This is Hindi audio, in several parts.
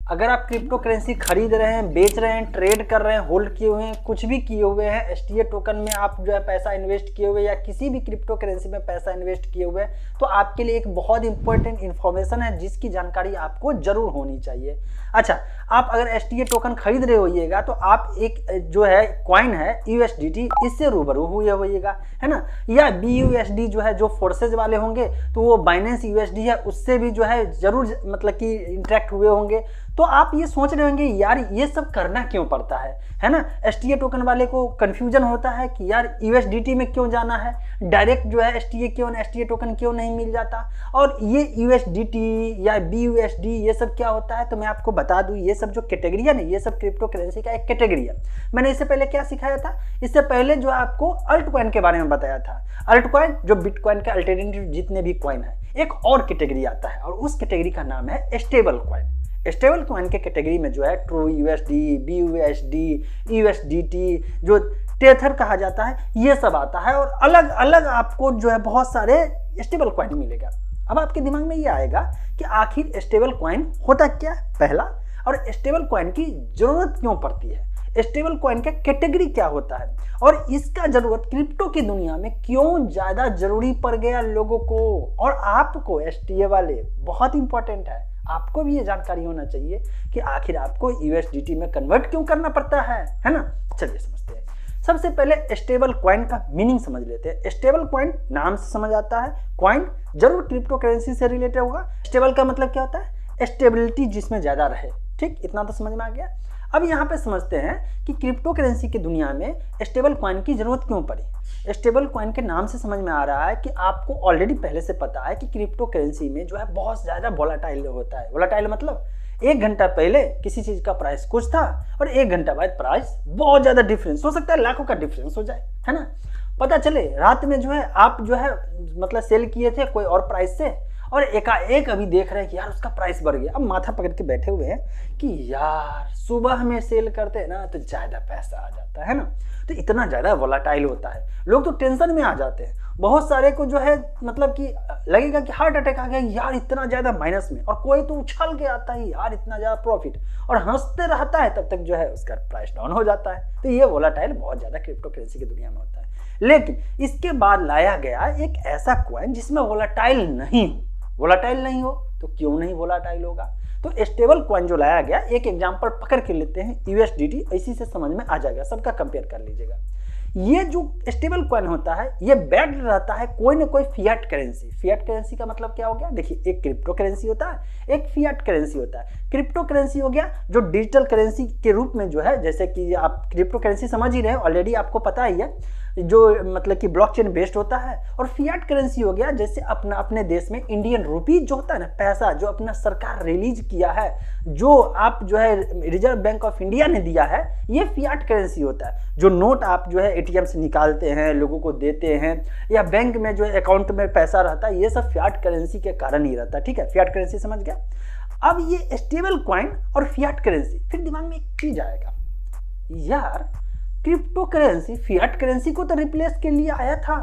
अगर आप क्रिप्टो करेंसी खरीद रहे हैं, बेच रहे हैं, ट्रेड कर रहे हैं, होल्ड किए हुए हैं, कुछ भी किए हुए हैं, एसटीए टोकन में आप जो है पैसा इन्वेस्ट किए हुए या किसी भी क्रिप्टो करेंसी में पैसा इन्वेस्ट किए हुए हैं, तो आपके लिए एक बहुत इंपॉर्टेंट इन्फॉर्मेशन है जिसकी जानकारी आपको जरूर होनी चाहिए। अच्छा, आप अगर एसटीए टोकन खरीद रहे होइएगा तो आप एक जो है कॉइन है यूएसडीटी, इससे रूबरू हुए होइएगा, है ना। या बीयूएसडी जो है, जो फोर्सेज वाले होंगे तो वो बाइनेंस यूएसडी है, उससे भी जो है जरूर मतलब कि इंटरेक्ट हुए होंगे। तो आप ये सोच रहे होंगे यार ये सब करना क्यों पड़ता है ना। एसटीए टोकन वाले को कंफ्यूजन होता है कि यार यूएसडीटी में क्यों जाना है, डायरेक्ट जो है एसटीए टोकन क्यों नहीं मिल जाता। और ये यूएसडीटी या बीयूएसडी ये सब क्या होता है, तो मैं आपको बता दूं, ये सब जो कैटेगरी है ना, ये सब क्रिप्टो करेंसी का एक कैटेगरी है। मैंने इससे पहले क्या सिखाया था, इससे पहले जो आपको अल्ट कॉइन के बारे में बताया था। अल्ट कॉइन जो बिटकॉइन के अल्टरनेटिव जितने भी कॉइन है, एक और कैटेगरी आता है और उस कैटेगरी का नाम है स्टेबल कॉइन। स्टेबल कॉइन के कैटेगरी में जो है ट्रू यूएसडी, बीयूएसडी, यूएसडीटी, जो टेथर कहा जाता है, ये सब आता है। और अलग अलग आपको जो है बहुत सारे स्टेबल कॉइन मिलेगा। अब आपके दिमाग में ये आएगा कि आखिर स्टेबल कॉइन होता क्या है पहला, और स्टेबल कॉइन की जरूरत क्यों पड़ती है, स्टेबल कॉइन का कैटेगरी क्या होता है, और इसका जरूरत क्रिप्टो की दुनिया में क्यों ज्यादा जरूरी पड़ गया लोगों को और आपको। एसटीए वाले बहुत इंपॉर्टेंट है, आपको भी ये जानकारी होना चाहिए कि आखिर आपको यूएसडीटी में कन्वर्ट क्यों करना पड़ता है ना। चलिए समझते हैं। सबसे पहले स्टेबल कॉइन का मीनिंग समझ लेते हैं। स्टेबल कॉइन नाम से समझ आता है, कॉइन जरूर क्रिप्टो करेंसी से रिलेटेड होगा। स्टेबल का मतलब क्या होता है, स्टेबिलिटी जिसमें ज्यादा रहे। ठीक, इतना तो समझ में आ गया। अब यहाँ पे समझते हैं कि क्रिप्टो करेंसी की दुनिया में स्टेबल कॉइन की जरूरत क्यों पड़ी। स्टेबल कॉइन के नाम से समझ में आ रहा है कि आपको ऑलरेडी पहले से पता है कि क्रिप्टो करेंसी में जो है बहुत ज्यादा वोलाटाइल होता है। वोलाटाइल मतलब 1 घंटा पहले किसी चीज का प्राइस कुछ था और 1 घंटा बाद प्राइस बहुत ज्यादा डिफरेंस हो सकता है, लाखों का डिफरेंस हो जाए, है ना। पता चले रात में जो है आप जो है मतलब सेल किए थे कोई और प्राइस से, और एकाएक अभी देख रहे हैं कि यार उसका प्राइस बढ़ गया। अब माथा पकड़ के बैठे हुए हैं कि यार सुबह में सेल करते हैं ना तो ज्यादा पैसा आ जाता है ना। तो इतना ज्यादा वोलाटाइल होता है, लोग तो टेंशन में आ जाते हैं। बहुत सारे को जो है मतलब कि लगेगा कि हार्ट अटैक आ गया यार, इतना ज्यादा माइनस में, और कोई तो उछल के आता है यार इतना ज्यादा प्रॉफिट, और हंसते रहता है, तब तक जो है उसका प्राइस डाउन हो जाता है। तो ये वोलाटाइल बहुत ज्यादा क्रिप्टो करेंसी की दुनिया में होता है। लेकिन इसके बाद लाया गया एक ऐसा कॉइन जिसमें वोलाटाइल नहीं हो। वोलाटाइल नहीं हो तो क्यों नहीं वोलाटाइल होगा, तो स्टेबल कॉइन जो लाया गया, एक एग्जांपल पकड़ के लेते हैं यूएसडीटी, इसी से समझ में आ जाएगा, सबका कंपेयर कर लीजिएगा। ये जो स्टेबल कॉइन होता है ये बैक्ड रहता है कोई ना कोई फिएट करेंसी। फिएट करेंसी का मतलब क्या हो गया, देखिए एक क्रिप्टो करेंसी होता है, एक फिएट करेंसी होता है। क्रिप्टो करेंसी हो गया जो डिजिटल करेंसी के रूप में जो है, जैसे कि आप क्रिप्टो करेंसी समझ ही रहे हैं, ऑलरेडी आपको पता ही है, जो मतलब कि ब्लॉकचेन बेस्ड होता है। और फिएट करेंसी हो गया जैसे अपने देश में इंडियन रूपी जो होता है ना, पैसा जो अपना सरकार रिलीज किया है, जो आप जो है रिजर्व बैंक ऑफ इंडिया ने दिया है, ये फिएट करेंसी होता है। जो नोट आप जो है एटीएम से निकालते हैं, लोगों को देते हैं, या बैंक में जो है अकाउंट में पैसा रहता है, ये सब फिएट करेंसी के कारण ही रहता है। ठीक है, फिएट करेंसी समझ गया। अब ये स्टेबल कॉइन और फिएट करेंसी, फिर दिमाग में एक चीज आएगा, यार क्रिप्टो करेंसी फिएट करेंसी को तो रिप्लेस के लिए आया था,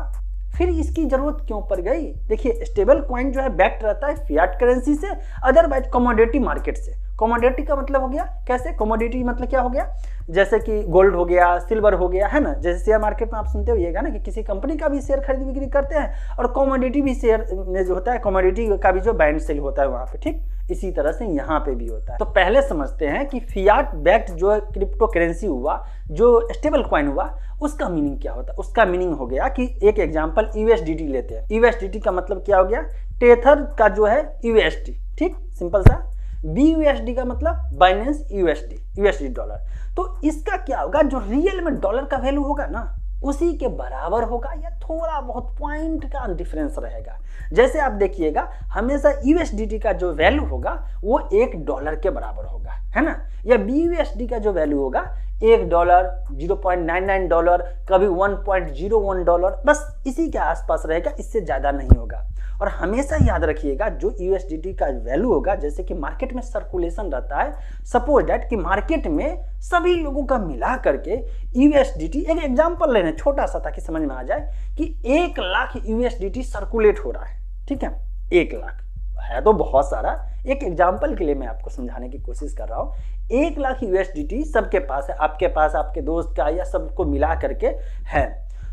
फिर इसकी जरूरत क्यों पड़ गई। देखिए स्टेबल कॉइन जो है बैक्ड रहता है फिएट करेंसी से, अदरवाइज कमोडिटी मार्केट से। कमोडिटी का मतलब हो गया कैसे, कमोडिटी मतलब क्या हो गया, जैसे कि गोल्ड हो गया, सिल्वर हो गया, है ना। जैसे शेयर मार्केट में आप सुनते होइएगा ना कि किसी कंपनी का भी शेयर खरीद बिक्री करते हैं, और कमोडिटी भी शेयर में जो होता है, कमोडिटी का भी जो बाय एंड सेल होता है वहां पे। ठीक, इसी तरह से यहाँ पे भी होता है। तो पहले समझते हैं कि फिएट बैक्ड जो क्रिप्टो करेंसी हुआ, जो स्टेबल कॉइन हुआ, उसका मीनिंग क्या होता है। उसका मीनिंग हो गया कि एक एग्जांपल यूएसडीटी लेते हैं। यूएसडीटी का मतलब क्या हो गया, टेथर का जो है यूएसडी। ठीक, सिंपल सा। बीयूएसडी का मतलब बाइनेंस यूएसडी डॉलर। तो इसका क्या होगा, जो रियल में डॉलर का वैल्यू होगा ना, उसी के बराबर होगा या थोड़ा बहुत पॉइंट का डिफरेंस रहेगा। जैसे आप देखिएगा हमेशा यूएसडीटी का जो वैल्यू होगा वो $1 के बराबर होगा, है ना। या बीयूएसडी का जो वैल्यू होगा $1, $0.99, कभी $1.01, बस इसी के आसपास रहेगा, इससे ज्यादा नहीं होगा। और हमेशा याद रखिएगा जो यूएसडीटी का वैल्यू होगा, जैसे कि मार्केट में सर्कुलेशन रहता है, सपोज दैट कि मार्केट में सभी लोगों का मिला करके यूएसडीटी, एक एग्जांपल लेना छोटा सा ताकि समझ में आ जाए कि 1 लाख यूएसडीटी सर्कुलेट हो रहा है। ठीक है, 1 लाख है तो बहुत सारा, एक एग्जाम्पल के लिए मैं आपको समझाने की कोशिश कर रहा हूँ। 1 लाख USDT सबके पास है, आपके पास, आपके दोस्त का, या सबको मिला करके है।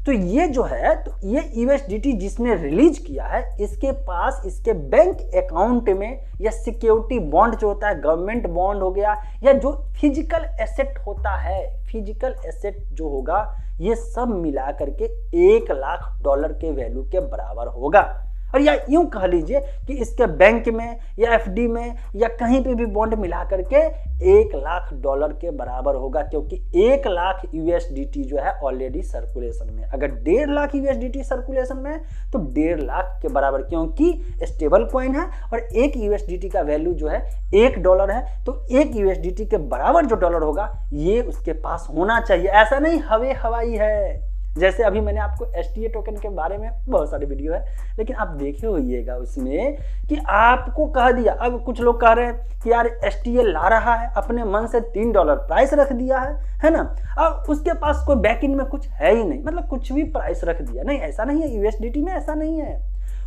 तो ये जो है, तो ये USDT जिसने रिलीज किया है, इसके पास इसके बैंक अकाउंट में या सिक्योरिटी बॉन्ड जो होता है, गवर्नमेंट बॉन्ड हो गया, या जो फिजिकल एसेट होता है, फिजिकल एसेट जो होगा, ये सब मिला करके $1 लाख के वैल्यू के बराबर होगा। और या यूं कह लीजिए कि इसके बैंक में या FD में या कहीं पे भी बॉन्ड मिला करके $1 लाख के बराबर होगा, क्योंकि 1 लाख USDT जो है ऑलरेडी सर्कुलेशन में। अगर 1.5 लाख USDT सर्कुलेशन में है तो 1.5 लाख के बराबर, क्योंकि स्टेबल कॉइन है और 1 USDT का वैल्यू जो है $1 है, तो 1 USDT के बराबर जो डॉलर होगा ये उसके पास होना चाहिए। ऐसा नहीं हवे हवाई है। जैसे अभी मैंने आपको STA टोकन के बारे में बहुत सारे वीडियो है, लेकिन आप देखे होइएगा उसमें कि आपको कह दिया, अब कुछ लोग कह रहे हैं कि यार STA ला रहा है, अपने मन से $3 प्राइस रख दिया है ना, अब उसके पास कोई बैकएंड में कुछ है ही नहीं, मतलब कुछ भी प्राइस रख दिया। नहीं, ऐसा नहीं है, USDT में ऐसा नहीं है।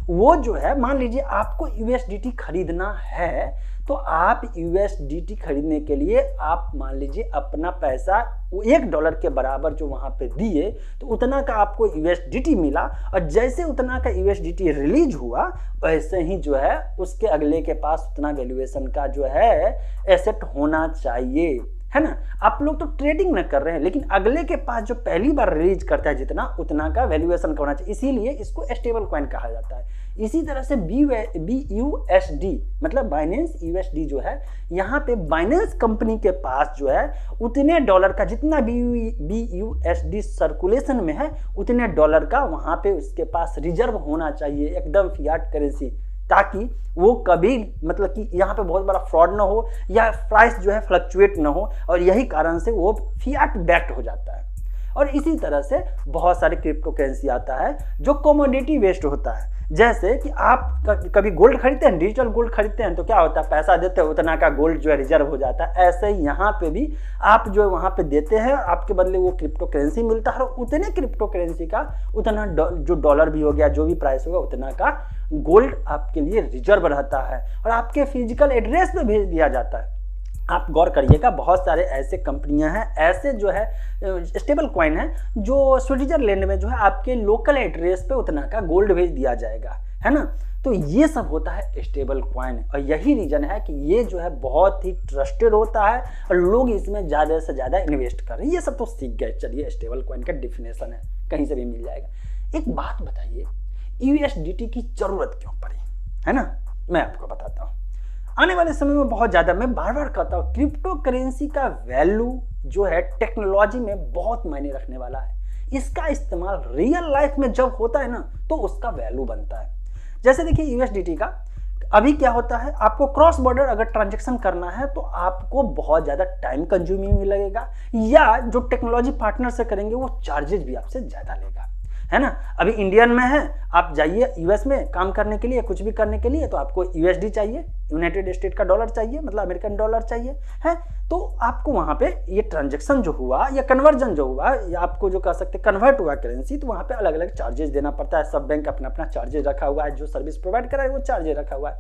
वो जो है, मान लीजिए आपको USDT खरीदना है, तो आप USDT खरीदने के लिए आप मान लीजिए अपना पैसा $1 के बराबर जो वहां पे दिए, तो उतना का आपको USDT मिला, और जैसे उतना का USDT रिलीज हुआ वैसे ही जो है उसके अगले के पास उतना वैल्यूएशन का जो है एसेट होना चाहिए, है ना। आप लोग तो ट्रेडिंग न कर रहे हैं, लेकिन अगले के पास जो पहली बार रिलीज करता है जितना, उतना का वैल्यूएशन का होना चाहिए, इसीलिए इसको स्टेबल कॉइन कहा जाता है। इसी तरह से BUSD मतलब बाइनेंस USD जो है, यहाँ पे बाइनेंस कंपनी के पास जो है उतने डॉलर का, जितना BUSD सर्कुलेशन में है उतने डॉलर का वहाँ पे उसके पास रिजर्व होना चाहिए, एकदम फियाट करेंसी, ताकि वो कभी मतलब कि यहाँ पे बहुत बड़ा फ्रॉड ना हो या प्राइस जो है फ्लक्चुएट ना हो, और यही कारण से वो फियाट बैक्ड हो जाता है। और इसी तरह से बहुत सारे क्रिप्टो करेंसी आता है जो कमोडिटी बेस्ड होता है। जैसे कि आप कभी गोल्ड खरीदते हैं, डिजिटल गोल्ड खरीदते हैं, तो क्या होता है, पैसा देते हैं उतना का गोल्ड जो है रिजर्व हो जाता है। ऐसे ही यहाँ पे भी आप जो वहाँ पे देते हैं, आपके बदले वो क्रिप्टो करेंसी मिलता है, और उतने क्रिप्टो करेंसी का उतना जो डॉलर भी हो गया, जो भी प्राइस होगा, उतना का गोल्ड आपके लिए रिजर्व रहता है, और आपके फिजिकल एड्रेस पे भेज दिया जाता है। आप गौर करिएगा, बहुत सारे ऐसे कंपनियां हैं, ऐसे जो है स्टेबल कॉइन है, जो स्विट्जरलैंड में जो है आपके लोकल एड्रेस पे उतना का गोल्ड भेज दिया जाएगा, है ना। तो ये सब होता है स्टेबल कॉइन, और यही रीजन है कि ये जो है बहुत ही ट्रस्टेड होता है और लोग इसमें ज़्यादा से ज़्यादा इन्वेस्ट कर रहे हैं। ये सब तो सीख गए, चलिए स्टेबल कॉइन का डिफिनेशन है, कहीं से भी मिल जाएगा। एक बात बताइए, USDT की जरूरत क्यों पड़ी, है ना, मैं आपको बताता हूँ। आने वाले समय में बहुत ज़्यादा, मैं बार बार कहता हूँ, क्रिप्टो करेंसी का वैल्यू जो है टेक्नोलॉजी में बहुत मायने रखने वाला है। इसका इस्तेमाल रियल लाइफ में जब होता है ना, तो उसका वैल्यू बनता है। जैसे देखिए USDT का अभी क्या होता है, आपको क्रॉस बॉर्डर अगर ट्रांजेक्शन करना है तो आपको बहुत ज़्यादा टाइम कंज्यूमिंग लगेगा, या जो टेक्नोलॉजी पार्टनर से करेंगे वो चार्जेस भी आपसे ज़्यादा लेगा, है ना। अभी इंडियन में है, आप जाइए US में काम करने के लिए, कुछ भी करने के लिए, तो आपको USD चाहिए, यूनाइटेड स्टेट का डॉलर चाहिए, मतलब अमेरिकन डॉलर चाहिए, है। तो आपको वहाँ पे ये ट्रांजेक्शन जो हुआ या कन्वर्जन जो हुआ, या आपको जो कह सकते कन्वर्ट हुआ करेंसी, तो वहाँ पे अलग अलग चार्जेस देना पड़ता है। सब बैंक अपना अपना चार्जेस रखा हुआ है, जो सर्विस प्रोवाइड कर रहा है वो चार्जेस रखा हुआ है।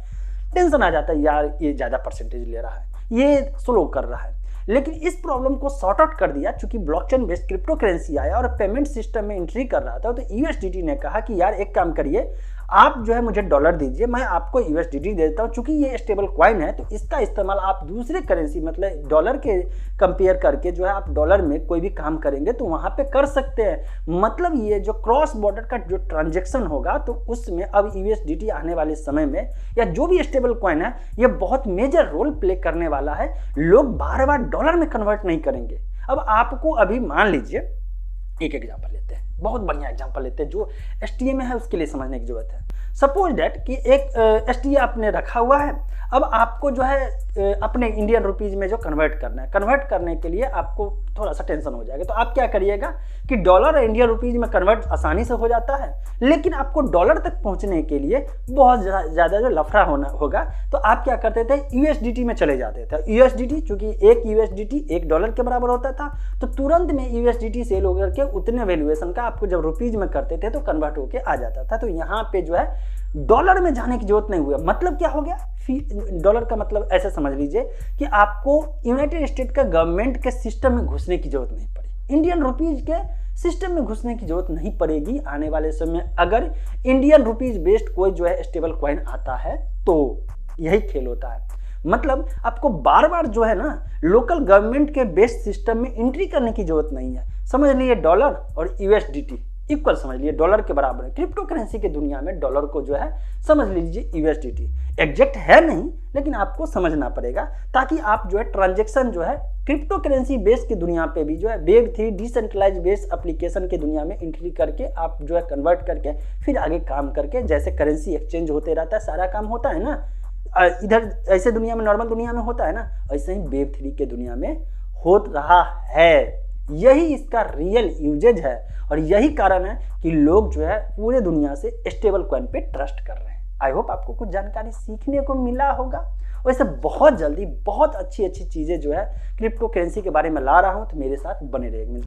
टेंशन आ जाता है, यार ये ज़्यादा परसेंटेज ले रहा है, ये स्लो कर रहा है। लेकिन इस प्रॉब्लम को सॉर्ट आउट कर दिया, चूंकि ब्लॉकचेन बेस्ड क्रिप्टो करेंसी आया और पेमेंट सिस्टम में एंट्री कर रहा था, तो USDT ने कहा कि यार एक काम करिए, आप जो है मुझे डॉलर दीजिए, मैं आपको USDT दे देता हूँ। चूंकि ये स्टेबल कॉइन है, तो इसका इस्तेमाल आप दूसरे करेंसी मतलब डॉलर के कंपेयर करके जो है आप डॉलर में कोई भी काम करेंगे तो वहाँ पे कर सकते हैं। मतलब ये जो क्रॉस बॉर्डर का जो ट्रांजेक्शन होगा, तो उसमें अब USDT आने वाले समय में, या जो भी स्टेबल कॉइन है, ये बहुत मेजर रोल प्ले करने वाला है। लोग बार बार डॉलर में कन्वर्ट नहीं करेंगे। अब आपको अभी मान लीजिए, एक एग्जांपल लेते हैं, बहुत बढ़िया एग्जांपल लेते हैं, जो STA में है उसके लिए समझने की जरूरत है। सपोज दैट कि एक STA आपने रखा हुआ है, अब आपको जो है अपने इंडियन रुपीज में जो कन्वर्ट करना है, कन्वर्ट करने के लिए आपको थोड़ा सा टेंशन हो जाएगा। तो आप क्या करिएगा कि डॉलर इंडियन रुपीज में कन्वर्ट आसानी से हो जाता है, लेकिन आपको डॉलर तक पहुंचने के लिए बहुत ज़्यादा जो लफड़ा होगा, तो आप क्या करते थे, USDT में चले जाते थे। USDT चूंकि एक USDT $1 के बराबर होता था, तो तुरंत में USDT सेल होकर के उतने वैल्यूएशन का आपको जब रुपीज में करते थे तो कन्वर्ट होके आ जाता था। तो यहाँ पे जो है डॉलर में जाने की जरूरत नहीं हुआ। मतलब क्या हो गया, डॉलर का मतलब ऐसे समझ लीजिए कि आपको यूनाइटेड स्टेट का गवर्नमेंट के सिस्टम में घुसने की जरूरत नहीं पड़ी, इंडियन रुपीज के सिस्टम में घुसने की जरूरत नहीं पड़ेगी आने वाले समय अगर इंडियन रुपीज बेस्ड कोई जो है स्टेबल कॉइन आता है तो। यही खेल होता है, मतलब आपको बार बार जो है ना लोकल गवर्नमेंट के बेस्ड सिस्टम में एंट्री करने की जरूरत नहीं है। समझ लीजिए डॉलर और यूएसडीटी इक्वल समझ लीजिए, डॉलर के बराबर है। क्रिप्टो करेंसी के दुनिया में डॉलर को जो है समझ लीजिए यूएसडीटी, एग्जैक्ट है नहीं लेकिन आपको समझना पड़ेगा ताकि आप जो है ट्रांजैक्शन जो है क्रिप्टो करेंसी बेस की दुनिया पे भी जो है Web3 डिसेंट्रलाइज बेस्ड एप्लीकेशन की दुनिया में एंट्री करके आप जो है कन्वर्ट करके फिर आगे काम करके, जैसे करेंसी एक्सचेंज होते रहता है सारा काम होता है ना इधर ऐसे दुनिया में नॉर्मल दुनिया में होता है ना, ऐसे ही Web3 के दुनिया में हो रहा है। यही इसका रियल यूजेज है और यही कारण है कि लोग जो है पूरे दुनिया से स्टेबल कॉइन पे ट्रस्ट कर रहे हैं। आई होप आपको कुछ जानकारी सीखने को मिला होगा। वैसे बहुत जल्दी बहुत अच्छी चीजें जो है क्रिप्टो करेंसी के बारे में ला रहा हूं, तो मेरे साथ बने रहेंगे।